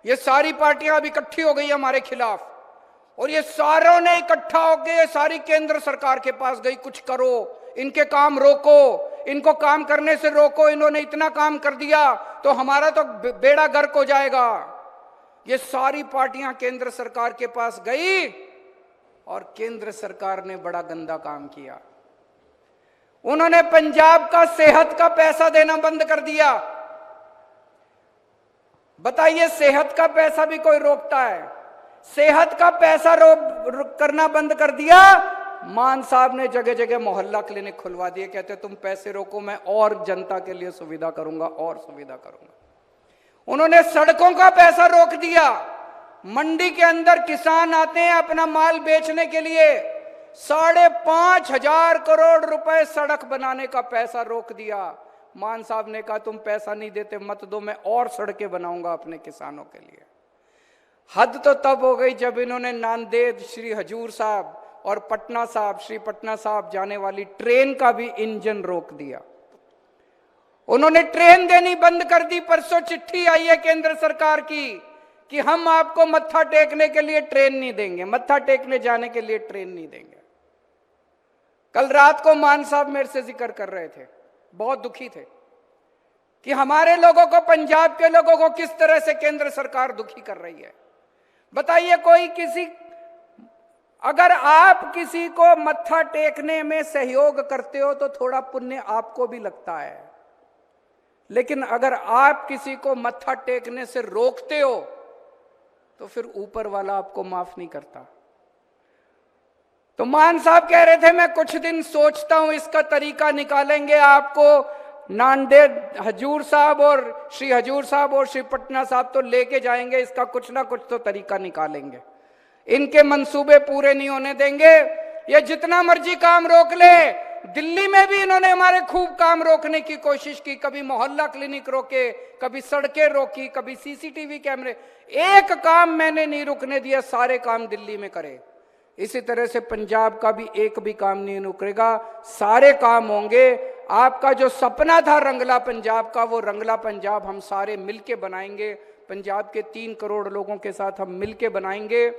ये सारी पार्टियां अब इकट्ठी हो गई हमारे खिलाफ, और ये सारों ने इकट्ठा होकर सारी केंद्र सरकार के पास गई, कुछ करो, इनके काम रोको, इनको काम करने से रोको, इन्होंने इतना काम कर दिया तो हमारा तो बेड़ा गर्क हो जाएगा। ये सारी पार्टियां केंद्र सरकार के पास गई और केंद्र सरकार ने बड़ा गंदा काम किया। उन्होंने पंजाब का सेहत का पैसा देना बंद कर दिया। बताइए, सेहत का पैसा भी कोई रोकता है? सेहत का पैसा करना बंद कर दिया। मान साहब ने जगह जगह मोहल्ला क्लिनिक खुलवा दिए, कहते तुम पैसे रोको, मैं और जनता के लिए सुविधा करूंगा और सुविधा करूंगा। उन्होंने सड़कों का पैसा रोक दिया। मंडी के अंदर किसान आते हैं अपना माल बेचने के लिए, 5,500 करोड़ रुपए सड़क बनाने का पैसा रोक दिया। मान साहब ने कहा तुम पैसा नहीं देते मत दो, मैं और सड़कें बनाऊंगा अपने किसानों के लिए। हद तो तब हो गई जब इन्होंने नांदेड़ श्री हजूर साहब और पटना साहब, श्री पटना साहब जाने वाली ट्रेन का भी इंजन रोक दिया। उन्होंने ट्रेन देनी बंद कर दी। परसों चिट्ठी आई है केंद्र सरकार की कि हम आपको मत्था टेकने के लिए ट्रेन नहीं देंगे, मत्था टेकने जाने के लिए ट्रेन नहीं देंगे। कल रात को मान साहब मेरे से जिक्र कर रहे थे, बहुत दुखी थे कि हमारे लोगों को, पंजाब के लोगों को किस तरह से केंद्र सरकार दुखी कर रही है। बताइए, अगर आप किसी को मत्था टेकने में सहयोग करते हो तो थोड़ा पुण्य आपको भी लगता है, लेकिन अगर आप किसी को मत्था टेकने से रोकते हो तो फिर ऊपर वाला आपको माफ नहीं करता। तो मान साहब कह रहे थे मैं कुछ दिन सोचता हूं, इसका तरीका निकालेंगे, आपको नांदेड़ हजूर साहब और श्री हजूर साहब और श्री पटना साहब तो लेके जाएंगे, इसका कुछ ना कुछ तो तरीका निकालेंगे, इनके मंसूबे पूरे नहीं होने देंगे। ये जितना मर्जी काम रोक ले। दिल्ली में भी इन्होंने हमारे खूब काम रोकने की कोशिश की, कभी मोहल्ला क्लिनिक रोके, कभी सड़कें रोकी, कभी सीसीटीवी कैमरे। एक काम मैंने नहीं रुकने दिया, सारे काम दिल्ली में करे। इसी तरह से पंजाब का भी एक भी काम नहीं रुकेगा, सारे काम होंगे। आपका जो सपना था रंगला पंजाब का, वो रंगला पंजाब हम सारे मिलके बनाएंगे। पंजाब के 3 करोड़ लोगों के साथ हम मिलके बनाएंगे।